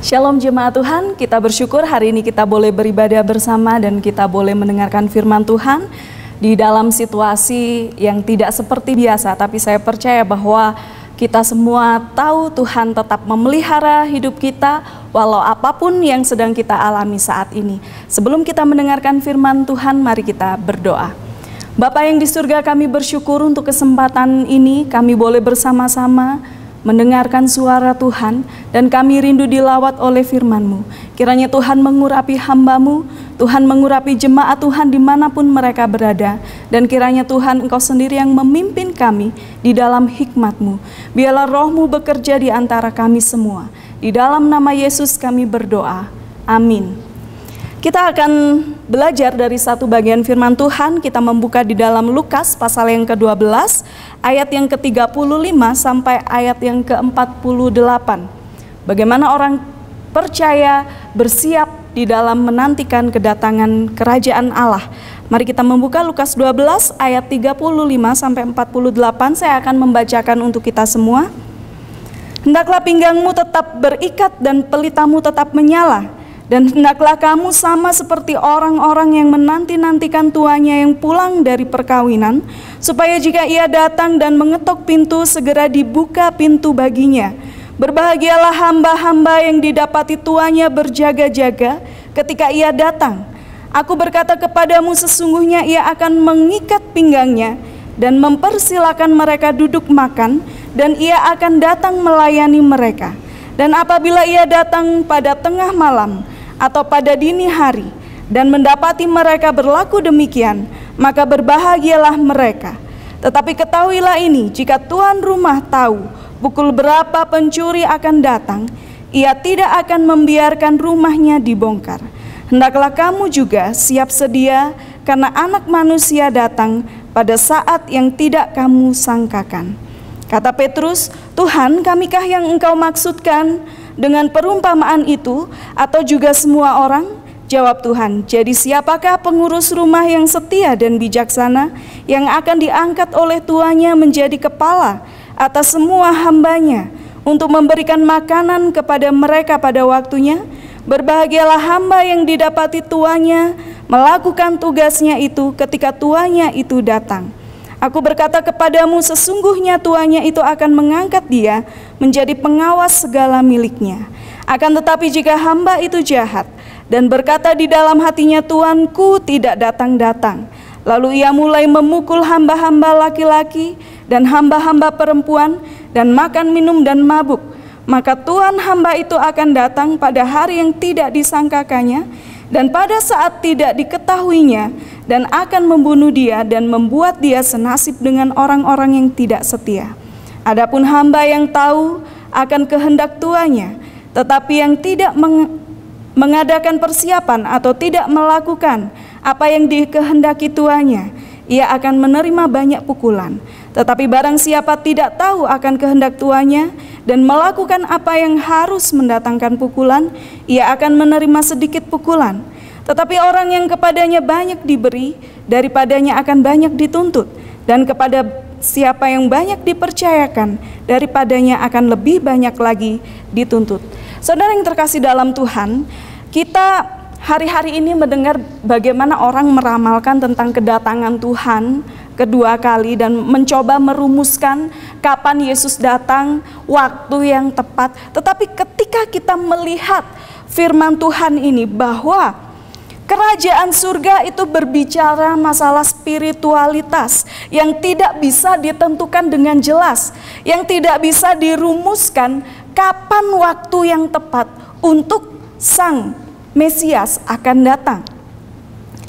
Shalom jemaat Tuhan, kita bersyukur hari ini kita boleh beribadah bersama dan kita boleh mendengarkan firman Tuhan di dalam situasi yang tidak seperti biasa. Tapi saya percaya bahwa kita semua tahu Tuhan tetap memelihara hidup kita walau apapun yang sedang kita alami saat ini. Sebelum kita mendengarkan firman Tuhan, mari kita berdoa. Bapa yang di surga, kami bersyukur untuk kesempatan ini kami boleh bersama-sama mendengarkan suara Tuhan, dan kami rindu dilawat oleh firman-Mu. Kiranya Tuhan mengurapi hamba-Mu, Tuhan mengurapi jemaat Tuhan dimanapun mereka berada, dan kiranya Tuhan Engkau sendiri yang memimpin kami di dalam hikmat-Mu. Biarlah Roh-Mu bekerja di antara kami semua. Di dalam nama Yesus kami berdoa. Amin. Kita akan belajar dari satu bagian firman Tuhan. Kita membuka di dalam Lukas pasal yang ke-12, ayat yang ke-35 sampai ayat yang ke-48. Bagaimana orang percaya bersiap di dalam menantikan kedatangan kerajaan Allah. Mari kita membuka Lukas 12 ayat 35 sampai 48. Saya akan membacakan untuk kita semua. Hendaklah pinggangmu tetap berikat dan pelitamu tetap menyala. Dan hendaklah kamu sama seperti orang-orang yang menanti-nantikan tuannya yang pulang dari perkawinan, supaya jika ia datang dan mengetok pintu, segera dibuka pintu baginya. Berbahagialah hamba-hamba yang didapati tuannya berjaga-jaga ketika ia datang. Aku berkata kepadamu, sesungguhnya ia akan mengikat pinggangnya dan mempersilakan mereka duduk makan, dan ia akan datang melayani mereka. Dan apabila ia datang pada tengah malam atau pada dini hari dan mendapati mereka berlaku demikian, maka berbahagialah mereka. Tetapi ketahuilah ini, jika tuan rumah tahu pukul berapa pencuri akan datang, ia tidak akan membiarkan rumahnya dibongkar. Hendaklah kamu juga siap sedia, karena Anak Manusia datang pada saat yang tidak kamu sangkakan. Kata Petrus, Tuhan, kamikah yang Engkau maksudkan dengan perumpamaan itu, atau juga semua orang? Jawab Tuhan, jadi siapakah pengurus rumah yang setia dan bijaksana, yang akan diangkat oleh tuannya menjadi kepala atas semua hambanya, untuk memberikan makanan kepada mereka pada waktunya? Berbahagialah hamba yang didapati tuannya melakukan tugasnya itu ketika tuannya itu datang. Aku berkata kepadamu, sesungguhnya tuannya itu akan mengangkat dia menjadi pengawas segala miliknya. Akan tetapi jika hamba itu jahat dan berkata di dalam hatinya, Tuanku tidak datang-datang, lalu ia mulai memukul hamba-hamba laki-laki dan hamba-hamba perempuan, dan makan minum dan mabuk, maka tuan hamba itu akan datang pada hari yang tidak disangkakannya, dan pada saat tidak diketahuinya, dan akan membunuh dia dan membuat dia senasib dengan orang-orang yang tidak setia. Adapun hamba yang tahu akan kehendak tuannya, tetapi yang tidak mengadakan persiapan atau tidak melakukan apa yang dikehendaki tuannya, ia akan menerima banyak pukulan. Tetapi barang siapa tidak tahu akan kehendak tuannya dan melakukan apa yang harus mendatangkan pukulan, ia akan menerima sedikit pukulan. Tetapi orang yang kepadanya banyak diberi, daripadanya akan banyak dituntut. Dan kepada siapa yang banyak dipercayakan, daripadanya akan lebih banyak lagi dituntut. Saudara yang terkasih dalam Tuhan, kita hari-hari ini mendengar bagaimana orang meramalkan tentang kedatangan Tuhan kedua kali dan mencoba merumuskan kapan Yesus datang, waktu yang tepat. Tetapi ketika kita melihat firman Tuhan ini bahwa kerajaan surga itu berbicara masalah spiritualitas yang tidak bisa ditentukan dengan jelas, yang tidak bisa dirumuskan kapan waktu yang tepat untuk Sang Mesias akan datang.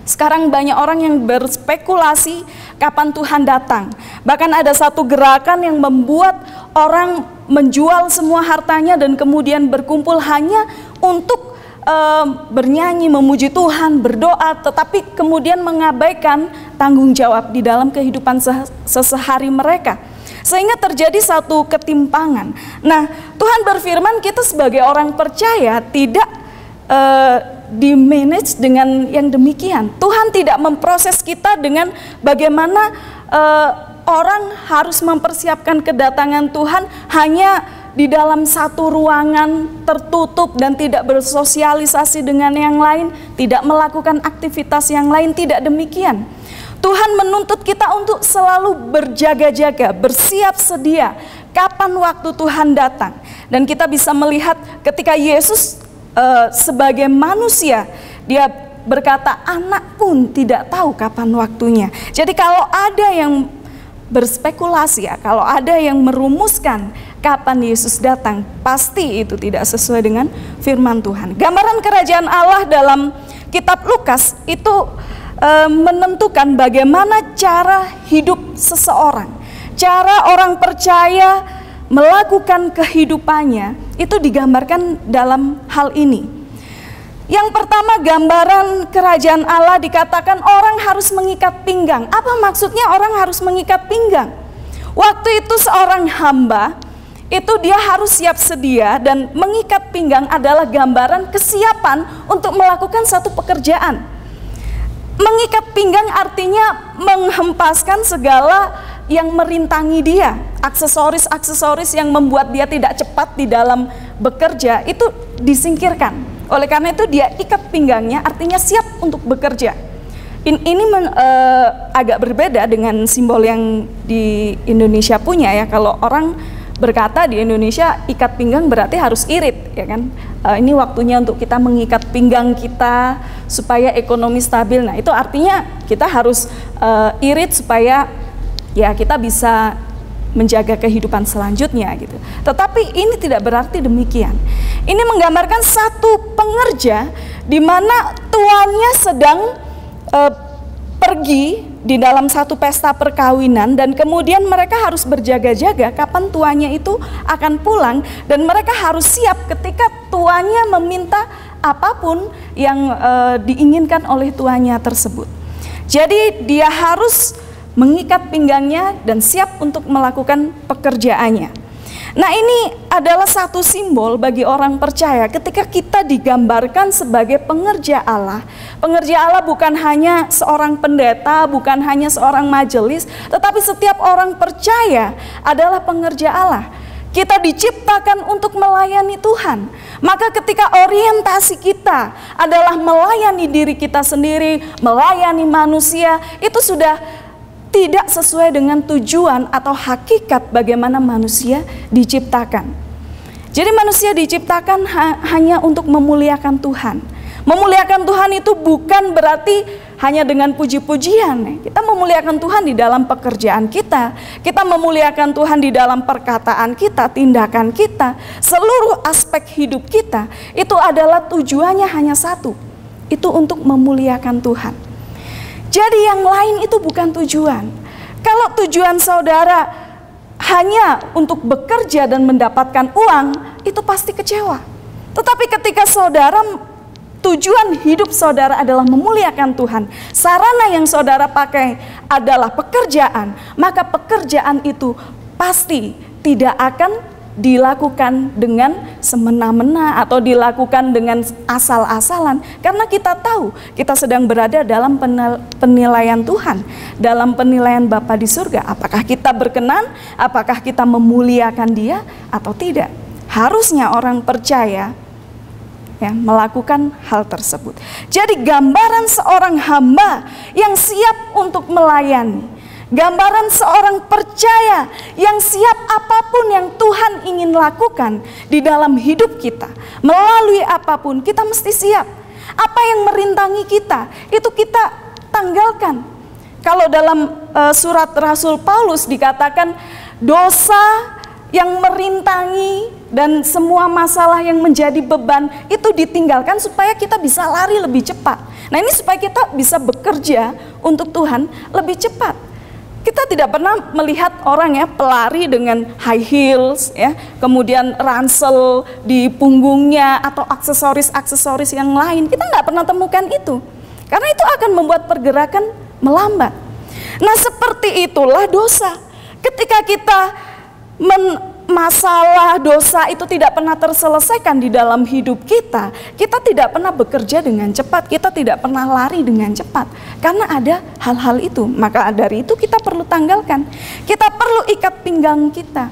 Sekarang banyak orang yang berspekulasi kapan Tuhan datang. Bahkan ada satu gerakan yang membuat orang menjual semua hartanya dan kemudian berkumpul hanya untuk bernyanyi, memuji Tuhan, berdoa, tetapi kemudian mengabaikan tanggung jawab di dalam kehidupan sehari mereka. Sehingga terjadi satu ketimpangan. Nah, Tuhan berfirman kita sebagai orang percaya tidak di-manage dengan yang demikian. Tuhan tidak memproses kita dengan bagaimana orang harus mempersiapkan kedatangan Tuhan hanya di dalam satu ruangan tertutup dan tidak bersosialisasi dengan yang lain, tidak melakukan aktivitas yang lain, tidak demikian. Tuhan menuntut kita untuk selalu berjaga-jaga, bersiap sedia kapan waktu Tuhan datang. Dan kita bisa melihat ketika Yesus sebagai manusia, dia berkata, anak pun tidak tahu kapan waktunya. Jadi kalau ada yang berspekulasi ya, kalau ada yang merumuskan kapan Yesus datang, pasti itu tidak sesuai dengan firman Tuhan. Gambaran kerajaan Allah dalam kitab Lukas itu menentukan bagaimana cara hidup seseorang. Cara orang percaya melakukan kehidupannya itu digambarkan dalam hal ini. Yang pertama, gambaran kerajaan Allah dikatakan orang harus mengikat pinggang. Apa maksudnya orang harus mengikat pinggang? Waktu itu seorang hamba itu dia harus siap sedia, dan mengikat pinggang adalah gambaran kesiapan untuk melakukan satu pekerjaan. Mengikat pinggang artinya menghempaskan segala yang merintangi dia, aksesoris-aksesoris yang membuat dia tidak cepat di dalam bekerja itu disingkirkan. Oleh karena itu dia ikat pinggangnya, artinya siap untuk bekerja. Ini agak berbeda dengan simbol yang di Indonesia punya ya. Kalau orang berkata di Indonesia ikat pinggang berarti harus irit, ya kan? Ini waktunya untuk kita mengikat pinggang kita supaya ekonomi stabil. Nah itu artinya kita harus irit supaya ya kita bisa menjaga kehidupan selanjutnya gitu. Tetapi ini tidak berarti demikian. Ini menggambarkan satu pengerja di mana tuannya sedang pergi di dalam satu pesta perkawinan, dan kemudian mereka harus berjaga-jaga kapan tuannya itu akan pulang, dan mereka harus siap ketika tuannya meminta apapun yang diinginkan oleh tuannya tersebut. Jadi dia harus mengikat pinggangnya dan siap untuk melakukan pekerjaannya. Nah ini adalah satu simbol bagi orang percaya ketika kita digambarkan sebagai pengerja Allah. Pengerja Allah bukan hanya seorang pendeta, bukan hanya seorang majelis, tetapi setiap orang percaya adalah pengerja Allah. Kita diciptakan untuk melayani Tuhan. Maka ketika orientasi kita adalah melayani diri kita sendiri, melayani manusia, itu sudah tidak sesuai dengan tujuan atau hakikat bagaimana manusia diciptakan. Jadi manusia diciptakan hanya untuk memuliakan Tuhan. Memuliakan Tuhan itu bukan berarti hanya dengan puji-pujian. Kita memuliakan Tuhan di dalam pekerjaan kita. Kita memuliakan Tuhan di dalam perkataan kita, tindakan kita. Seluruh aspek hidup kita itu adalah tujuannya hanya satu. Itu untuk memuliakan Tuhan. Jadi yang lain itu bukan tujuan. Kalau tujuan saudara hanya untuk bekerja dan mendapatkan uang, itu pasti kecewa. Tetapi ketika saudara, tujuan hidup saudara adalah memuliakan Tuhan, sarana yang saudara pakai adalah pekerjaan, maka pekerjaan itu pasti tidak akan dilakukan dengan semena-mena atau dilakukan dengan asal-asalan, karena kita tahu kita sedang berada dalam penilaian Tuhan, dalam penilaian Bapa di surga. Apakah kita berkenan, apakah kita memuliakan Dia atau tidak. Harusnya orang percaya ya melakukan hal tersebut. Jadi gambaran seorang hamba yang siap untuk melayani, gambaran seorang percaya yang siap apapun yang Tuhan ingin lakukan di dalam hidup kita, melalui apapun kita mesti siap. Apa yang merintangi kita, itu kita tanggalkan. Kalau dalam surat Rasul Paulus dikatakan dosa yang merintangi dan semua masalah yang menjadi beban itu ditinggalkan supaya kita bisa lari lebih cepat. Nah ini supaya kita bisa bekerja untuk Tuhan lebih cepat. Kita tidak pernah melihat orang ya pelari dengan high heels ya, kemudian ransel di punggungnya atau aksesoris-aksesoris yang lain. Kita nggak pernah temukan itu, karena itu akan membuat pergerakan melambat. Nah seperti itulah dosa. Ketika kita masalah dosa itu tidak pernah terselesaikan di dalam hidup kita, kita tidak pernah bekerja dengan cepat, kita tidak pernah lari dengan cepat, karena ada hal-hal itu. Maka dari itu kita perlu tanggalkan, kita perlu ikat pinggang kita,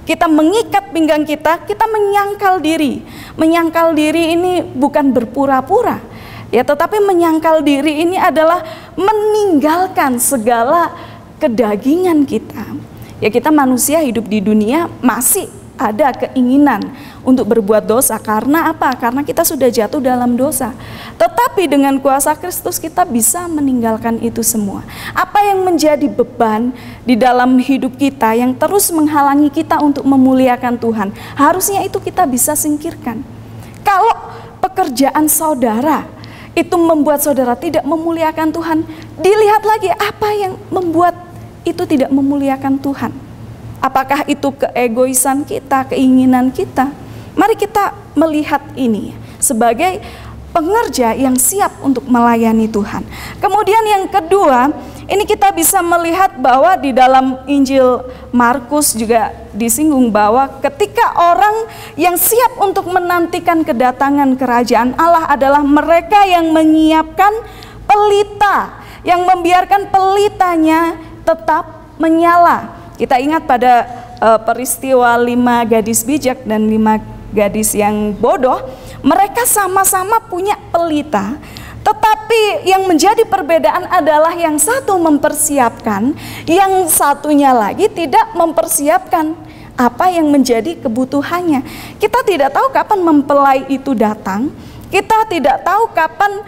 kita mengikat pinggang kita menyangkal diri. Menyangkal diri ini bukan berpura-pura, ya, tetapi menyangkal diri ini adalah meninggalkan segala kedagingan kita. Ya, kita manusia hidup di dunia masih ada keinginan untuk berbuat dosa. Karena apa? Karena kita sudah jatuh dalam dosa. Tetapi dengan kuasa Kristus kita bisa meninggalkan itu semua. Apa yang menjadi beban di dalam hidup kita yang terus menghalangi kita untuk memuliakan Tuhan, harusnya itu kita bisa singkirkan. Kalau pekerjaan saudara itu membuat saudara tidak memuliakan Tuhan, dilihat lagi apa yang membuat itu tidak memuliakan Tuhan. Apakah itu keegoisan kita, keinginan kita? Mari kita melihat ini sebagai pengerja yang siap untuk melayani Tuhan. Kemudian yang kedua, ini kita bisa melihat bahwa di dalam Injil Markus juga disinggung bahwa ketika orang yang siap untuk menantikan kedatangan kerajaan Allah adalah mereka yang menyiapkan pelita, yang membiarkan pelitanya tetap menyala. Kita ingat pada peristiwa 5 gadis bijak dan 5 gadis yang bodoh, mereka sama-sama punya pelita, tetapi yang menjadi perbedaan adalah yang satu mempersiapkan, yang satunya lagi tidak mempersiapkan apa yang menjadi kebutuhannya. Kita tidak tahu kapan mempelai itu datang, kita tidak tahu kapan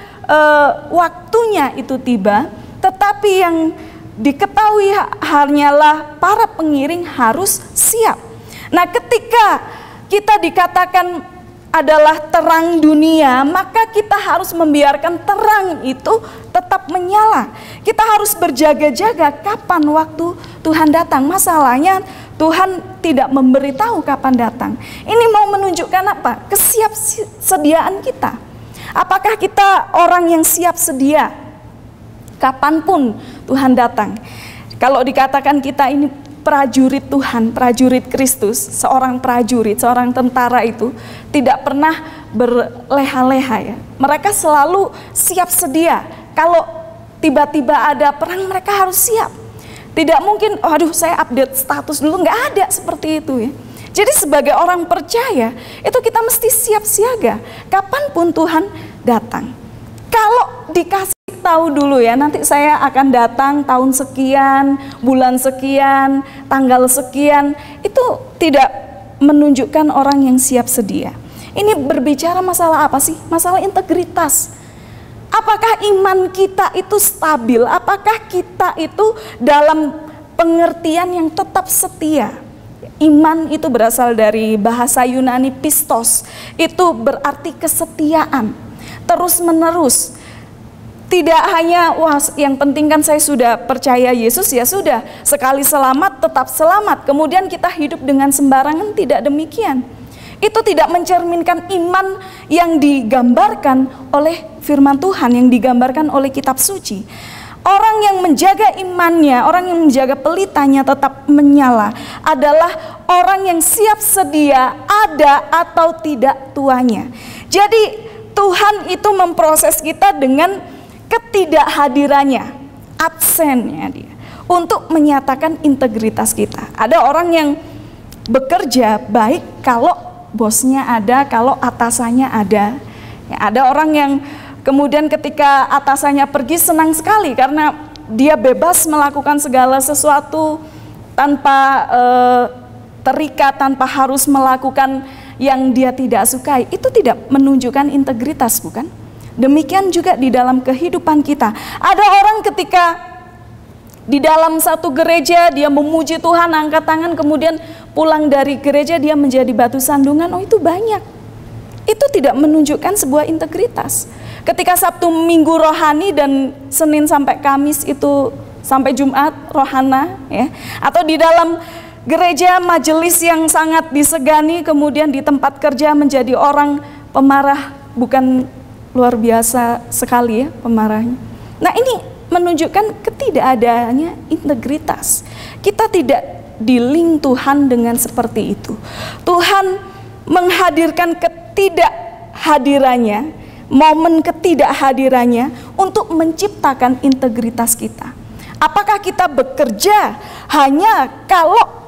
waktunya itu tiba, tetapi yang diketahui hanyalah para pengiring harus siap. Nah, ketika kita dikatakan adalah terang dunia, maka kita harus membiarkan terang itu tetap menyala. Kita harus berjaga-jaga kapan waktu Tuhan datang. Masalahnya Tuhan tidak memberitahu kapan datang. Ini mau menunjukkan apa? Kesiapsediaan kita. Apakah kita orang yang siap sedia kapanpun Tuhan datang? Kalau dikatakan kita ini prajurit Tuhan, prajurit Kristus, seorang prajurit, seorang tentara itu tidak pernah berleha-leha, ya. Mereka selalu siap sedia. Kalau tiba-tiba ada perang, mereka harus siap. Tidak mungkin, waduh saya update status dulu, nggak ada seperti itu, ya. Jadi sebagai orang percaya, itu kita mesti siap siaga kapanpun Tuhan datang. Kalau dikasih tahu dulu, ya, nanti saya akan datang tahun sekian, bulan sekian, tanggal sekian, itu tidak menunjukkan orang yang siap sedia. Ini berbicara masalah apa sih? Masalah integritas. Apakah iman kita itu stabil? Apakah kita itu dalam pengertian yang tetap setia? Iman itu berasal dari bahasa Yunani pistos, itu berarti kesetiaan, terus menerus. Tidak hanya, wah yang penting kan saya sudah percaya Yesus, ya sudah, sekali selamat tetap selamat, kemudian kita hidup dengan sembarangan. Tidak demikian. Itu tidak mencerminkan iman yang digambarkan oleh firman Tuhan, yang digambarkan oleh kitab suci. Orang yang menjaga imannya, orang yang menjaga pelitanya tetap menyala adalah orang yang siap sedia ada atau tidak tuanya. Jadi Tuhan itu memproses kita dengan ketidakhadirannya, absennya dia, untuk menyatakan integritas kita. Ada orang yang bekerja baik kalau bosnya ada, kalau atasannya ada. Ya, ada orang yang kemudian ketika atasannya pergi senang sekali karena dia bebas melakukan segala sesuatu tanpa terikat, tanpa harus melakukan yang dia tidak sukai. Itu tidak menunjukkan integritas, bukan? Demikian juga di dalam kehidupan kita. Ada orang ketika di dalam satu gereja dia memuji Tuhan, angkat tangan, kemudian pulang dari gereja dia menjadi batu sandungan. Oh, itu banyak. Itu tidak menunjukkan sebuah integritas. Ketika Sabtu Minggu rohani dan Senin sampai Kamis itu sampai Jumat rohana, ya. Atau di dalam gereja majelis yang sangat disegani, kemudian di tempat kerja menjadi orang pemarah, bukan luar biasa sekali, ya, pemarahnya. Nah, ini menunjukkan ketidakadaannya integritas. Kita tidak di-link Tuhan dengan seperti itu. Tuhan menghadirkan ketidakhadirannya, momen ketidakhadirannya untuk menciptakan integritas kita. Apakah kita bekerja hanya kalau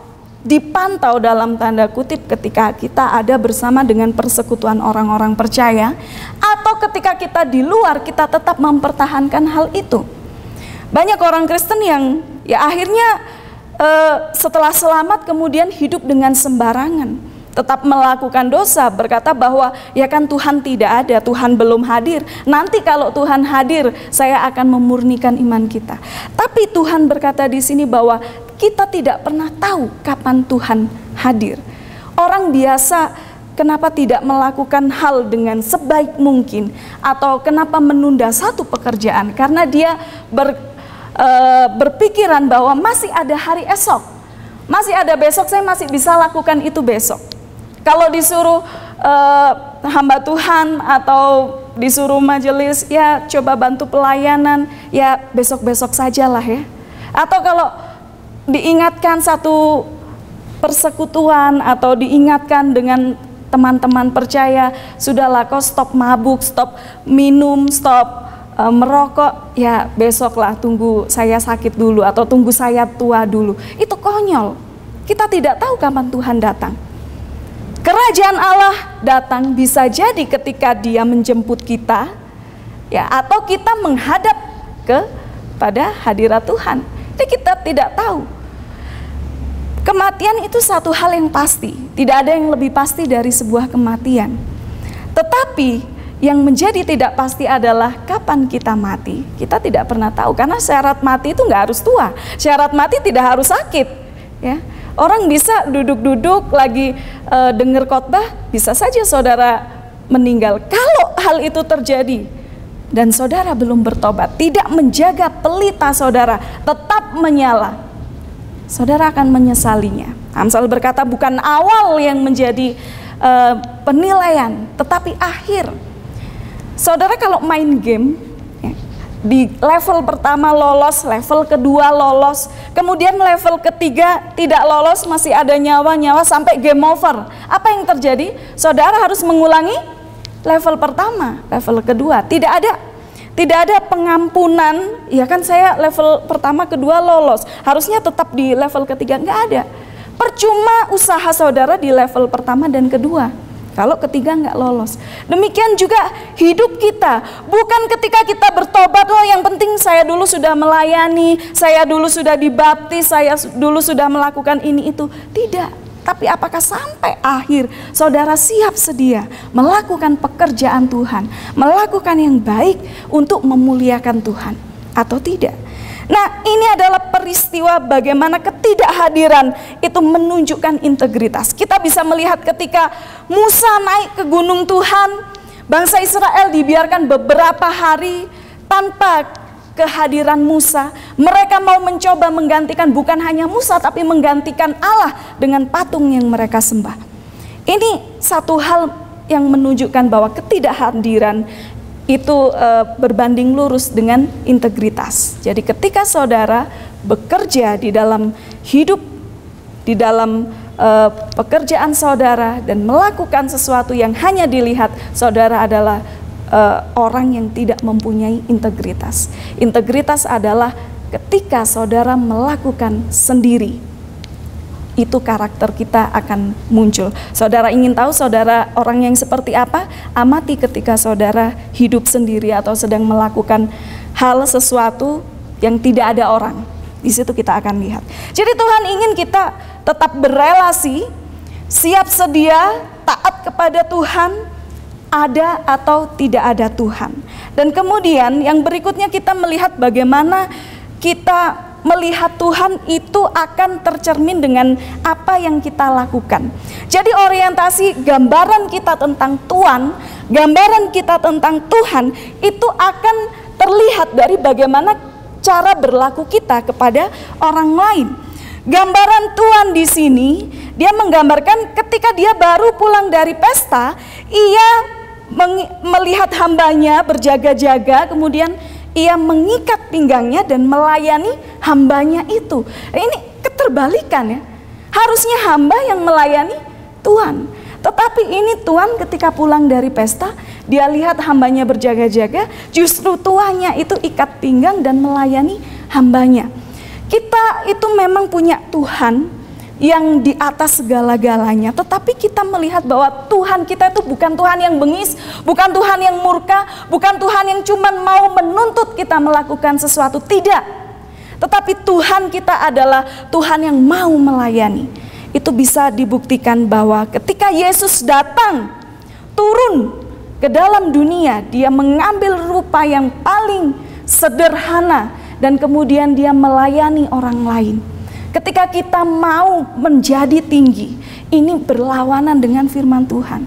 dipantau dalam tanda kutip ketika kita ada bersama dengan persekutuan orang-orang percaya, atau ketika kita di luar kita tetap mempertahankan hal itu. Banyak orang Kristen yang ya akhirnya setelah selamat kemudian hidup dengan sembarangan, tetap melakukan dosa, berkata bahwa ya kan Tuhan tidak ada, Tuhan belum hadir, nanti kalau Tuhan hadir saya akan memurnikan iman kita. Tapi Tuhan berkata di sini bahwa kita tidak pernah tahu kapan Tuhan hadir. Orang biasa kenapa tidak melakukan hal dengan sebaik mungkin, atau kenapa menunda satu pekerjaan? Karena dia berpikiran bahwa masih ada hari esok, masih ada besok, saya masih bisa lakukan itu besok. Kalau disuruh hamba Tuhan atau disuruh majelis, ya coba bantu pelayanan, ya besok-besok sajalah ya. Atau kalau diingatkan satu persekutuan atau diingatkan dengan teman-teman percaya, sudahlah kau stop mabuk, stop minum, stop merokok, ya besoklah, tunggu saya sakit dulu atau tunggu saya tua dulu. Itu konyol. Kita tidak tahu kapan Tuhan datang. Kerajaan Allah datang bisa jadi ketika Dia menjemput kita, ya, atau kita menghadap kepada hadirat Tuhan. Jadi kita tidak tahu. Kematian itu satu hal yang pasti, tidak ada yang lebih pasti dari sebuah kematian. Tetapi yang menjadi tidak pasti adalah kapan kita mati. Kita tidak pernah tahu, karena syarat mati itu nggak harus tua, syarat mati tidak harus sakit. Ya, orang bisa duduk-duduk lagi dengar khotbah, bisa saja saudara meninggal. Kalau hal itu terjadi dan saudara belum bertobat, tidak menjaga pelita saudara tetap menyala, saudara akan menyesalinya. Amsal berkata bukan awal yang menjadi penilaian, tetapi akhir. Saudara kalau main game, ya, di level pertama lolos, level kedua lolos, kemudian level ketiga tidak lolos, masih ada nyawa-nyawa sampai game over. Apa yang terjadi? Saudara harus mengulangi level pertama, level kedua. Tidak ada pengampunan, ya kan saya level pertama kedua lolos, harusnya tetap di level ketiga, nggak ada. Percuma usaha saudara di level pertama dan kedua, kalau ketiga nggak lolos. Demikian juga hidup kita, bukan ketika kita bertobat, oh yang penting saya dulu sudah melayani, saya dulu sudah dibaptis, saya dulu sudah melakukan ini itu. Tidak. Tapi apakah sampai akhir saudara siap sedia melakukan pekerjaan Tuhan, melakukan yang baik untuk memuliakan Tuhan atau tidak? Nah, ini adalah peristiwa bagaimana ketidakhadiran itu menunjukkan integritas. Kita bisa melihat ketika Musa naik ke gunung Tuhan, bangsa Israel dibiarkan beberapa hari tanpa kehadiran Musa. Mereka mau mencoba menggantikan bukan hanya Musa, tapi menggantikan Allah dengan patung yang mereka sembah. Ini satu hal yang menunjukkan bahwa ketidakhadiran itu berbanding lurus dengan integritas. Jadi ketika saudara bekerja di dalam hidup, di dalam pekerjaan saudara dan melakukan sesuatu yang hanya dilihat saudara adalah orang yang tidak mempunyai integritas. Integritas adalah ketika saudara melakukan sendiri, itu karakter kita akan muncul. Saudara ingin tahu saudara orang yang seperti apa? Amati ketika saudara hidup sendiri atau sedang melakukan hal sesuatu yang tidak ada orang. Di situ kita akan lihat. Jadi Tuhan ingin kita tetap berelasi, siap sedia, taat kepada Tuhan, ada atau tidak ada Tuhan. Dan kemudian yang berikutnya kita melihat bagaimana kita melihat Tuhan itu akan tercermin dengan apa yang kita lakukan. Jadi orientasi gambaran kita tentang Tuhan, gambaran kita tentang Tuhan itu akan terlihat dari bagaimana cara berlaku kita kepada orang lain. Gambaran Tuhan di sini, dia menggambarkan ketika dia baru pulang dari pesta, ia melihat hambanya berjaga-jaga, kemudian ia mengikat pinggangnya dan melayani hambanya itu. Ini keterbalikan ya. Harusnya hamba yang melayani Tuhan. Tetapi ini Tuhan ketika pulang dari pesta, dia lihat hambanya berjaga-jaga, justru tuannya itu ikat pinggang dan melayani hambanya. Kita itu memang punya Tuhan, yang di atas segala-galanya, tetapi kita melihat bahwa Tuhan kita itu bukan Tuhan yang bengis, bukan Tuhan yang murka, bukan Tuhan yang cuma mau menuntut kita melakukan sesuatu, tidak. Tetapi Tuhan kita adalah Tuhan yang mau melayani. Itu bisa dibuktikan bahwa ketika Yesus datang, turun ke dalam dunia, dia mengambil rupa yang paling sederhana dan kemudian dia melayani orang lain. Ketika kita mau menjadi tinggi, ini berlawanan dengan firman Tuhan.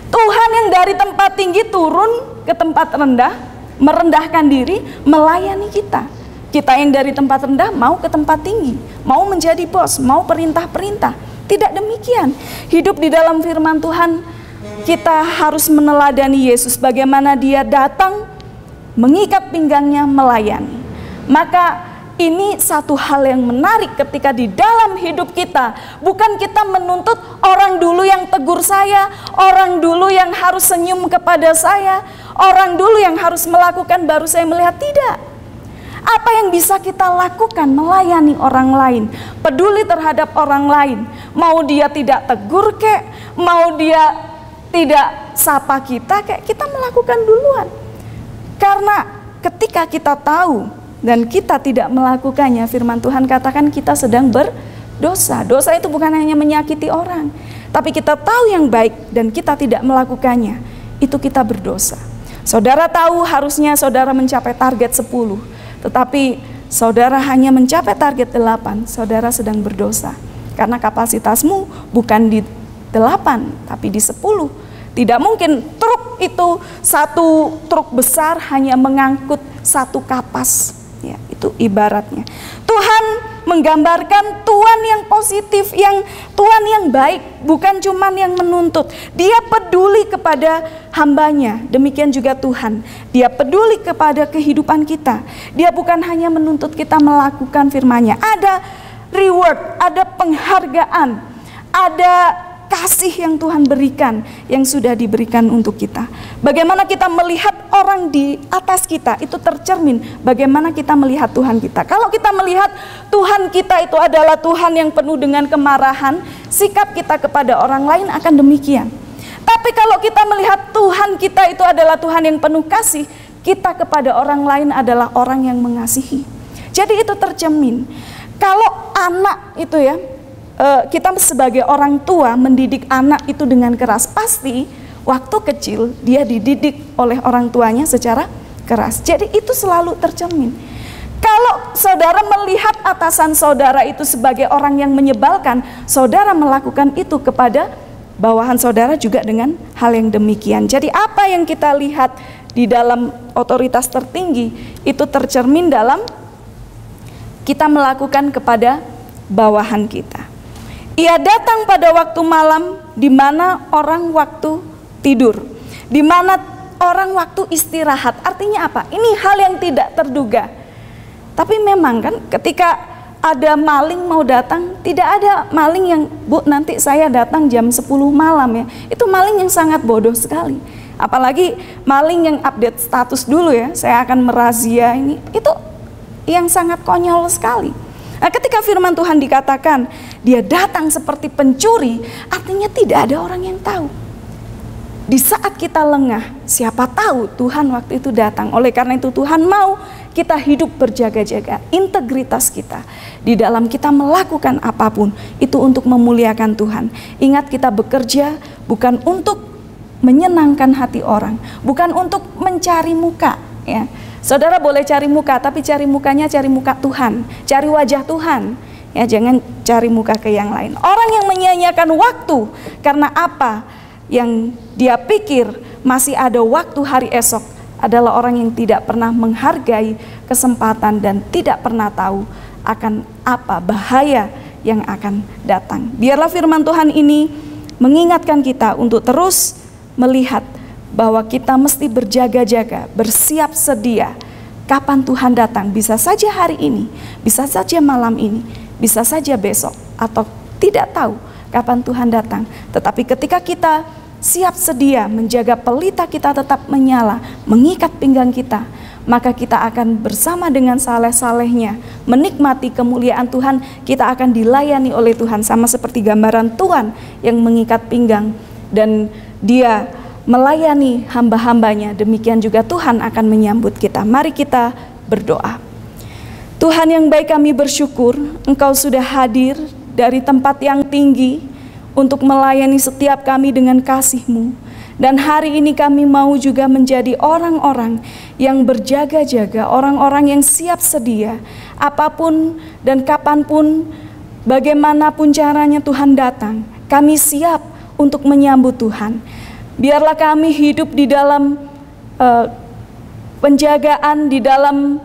Tuhan yang dari tempat tinggi turun ke tempat rendah, merendahkan diri, melayani kita. Kita yang dari tempat rendah mau ke tempat tinggi, mau menjadi bos, mau perintah-perintah. Tidak demikian. Hidup di dalam firman Tuhan, kita harus meneladani Yesus, bagaimana dia datang, mengikat pinggangnya, melayani. Maka ini satu hal yang menarik ketika di dalam hidup kita. Bukan kita menuntut orang dulu yang tegur saya, orang dulu yang harus senyum kepada saya, orang dulu yang harus melakukan baru saya melihat. Tidak. Apa yang bisa kita lakukan? Melayani orang lain, peduli terhadap orang lain. Mau dia tidak tegur kek, mau dia tidak sapa kita kek, kita melakukan duluan. Karena ketika kita tahu dan kita tidak melakukannya, firman Tuhan katakan kita sedang berdosa. Dosa itu bukan hanya menyakiti orang, tapi kita tahu yang baik dan kita tidak melakukannya, itu kita berdosa. Saudara tahu harusnya saudara mencapai target 10, tetapi saudara hanya mencapai target 8, saudara sedang berdosa. Karena kapasitasmu bukan di 8, tapi di 10. Tidak mungkin truk itu, satu truk besar hanya mengangkut satu kapas. Ya, itu ibaratnya. Tuhan menggambarkan Tuhan yang positif, yang Tuhan yang baik, bukan cuman yang menuntut. Dia peduli kepada hambanya, demikian juga Tuhan. Dia peduli kepada kehidupan kita. Dia bukan hanya menuntut kita melakukan firman-Nya. Ada reward, ada penghargaan, ada kasih yang Tuhan berikan, yang sudah diberikan untuk kita. Bagaimana kita melihat orang di atas kita, itu tercermin bagaimana kita melihat Tuhan kita. Kalau kita melihat Tuhan kita itu adalah Tuhan yang penuh dengan kemarahan, sikap kita kepada orang lain akan demikian. Tapi kalau kita melihat Tuhan kita itu adalah Tuhan yang penuh kasih, kita kepada orang lain adalah orang yang mengasihi. Jadi itu tercermin. Kalau anak itu ya, kita sebagai orang tua mendidik anak itu dengan keras, pasti waktu kecil dia dididik oleh orang tuanya secara keras. Jadi itu selalu tercermin. Kalau saudara melihat atasan saudara itu sebagai orang yang menyebalkan, saudara melakukan itu kepada bawahan saudara juga dengan hal yang demikian. Jadi apa yang kita lihat di dalam otoritas tertinggi itu tercermin dalam kita melakukan kepada bawahan kita. Ia datang pada waktu malam, di mana orang waktu tidur, di mana orang waktu istirahat. Artinya apa? Ini hal yang tidak terduga. Tapi memang kan ketika ada maling mau datang, tidak ada maling yang, Bu, nanti saya datang jam 10 malam ya. Itu maling yang sangat bodoh sekali. Apalagi maling yang update status dulu ya, saya akan merazia ini. Itu yang sangat konyol sekali. Nah, ketika firman Tuhan dikatakan dia datang seperti pencuri, artinya tidak ada orang yang tahu. Di saat kita lengah, siapa tahu Tuhan waktu itu datang. Oleh karena itu Tuhan mau kita hidup berjaga-jaga. Integritas kita di dalam kita melakukan apapun itu untuk memuliakan Tuhan. Ingat, kita bekerja bukan untuk menyenangkan hati orang, bukan untuk mencari muka ya. Saudara boleh cari muka, tapi cari mukanya cari muka Tuhan, cari wajah Tuhan. Ya, jangan cari muka ke yang lain. Orang yang menyia-nyiakan waktu karena apa yang dia pikir masih ada waktu hari esok adalah orang yang tidak pernah menghargai kesempatan dan tidak pernah tahu akan apa bahaya yang akan datang. Biarlah firman Tuhan ini mengingatkan kita untuk terus melihat bahwa kita mesti berjaga-jaga, bersiap sedia. Kapan Tuhan datang? Bisa saja hari ini, bisa saja malam ini, bisa saja besok, atau tidak tahu kapan Tuhan datang. Tetapi ketika kita siap sedia menjaga pelita kita tetap menyala, mengikat pinggang kita, maka kita akan bersama dengan saleh-salehnya menikmati kemuliaan Tuhan. Kita akan dilayani oleh Tuhan, sama seperti gambaran Tuhan yang mengikat pinggang dan Dia melayani hamba-hambanya. Demikian juga Tuhan akan menyambut kita. Mari kita berdoa. Tuhan yang baik, kami bersyukur Engkau sudah hadir dari tempat yang tinggi untuk melayani setiap kami dengan kasih-Mu. Dan hari ini kami mau juga menjadi orang-orang yang berjaga-jaga, orang-orang yang siap sedia, apapun dan kapanpun, bagaimanapun caranya Tuhan datang, kami siap untuk menyambut Tuhan. Biarlah kami hidup di dalam penjagaan, di dalam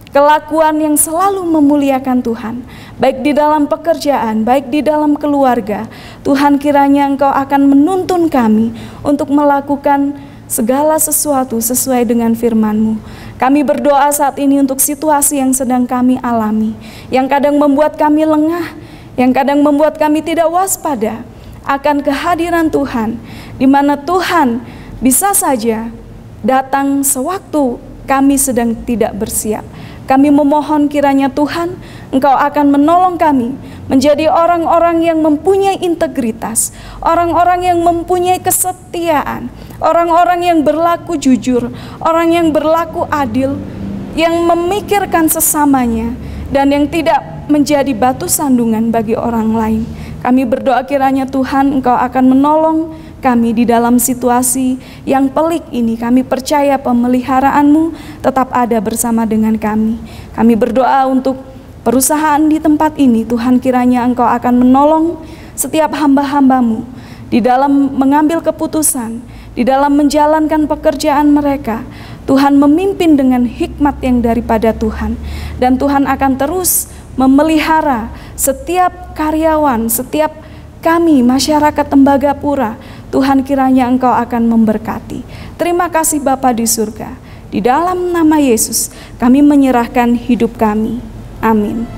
kelakuan yang selalu memuliakan Tuhan, baik di dalam pekerjaan, baik di dalam keluarga. Tuhan, kiranya Engkau akan menuntun kami untuk melakukan segala sesuatu sesuai dengan firman-Mu. Kami berdoa saat ini untuk situasi yang sedang kami alami, yang kadang membuat kami lengah, yang kadang membuat kami tidak waspada akan kehadiran Tuhan, di mana Tuhan bisa saja datang sewaktu kami sedang tidak bersiap. Kami memohon kiranya Tuhan, Engkau akan menolong kami menjadi orang-orang yang mempunyai integritas, orang-orang yang mempunyai kesetiaan, orang-orang yang berlaku jujur, orang yang berlaku adil, yang memikirkan sesamanya, dan yang tidak menjadi batu sandungan bagi orang lain. Kami berdoa kiranya Tuhan, Engkau akan menolong kami di dalam situasi yang pelik ini. Kami percaya pemeliharaan-Mu tetap ada bersama dengan kami. Kami berdoa untuk perusahaan di tempat ini. Tuhan, kiranya Engkau akan menolong setiap hamba-hamba-Mu di dalam mengambil keputusan, di dalam menjalankan pekerjaan mereka. Tuhan memimpin dengan hikmat yang daripada Tuhan. Dan Tuhan akan terus memelihara setiap karyawan, setiap kami masyarakat Tembagapura. Tuhan, kiranya Engkau akan memberkati. Terima kasih Bapa di surga. Di dalam nama Yesus kami menyerahkan hidup kami. Amin.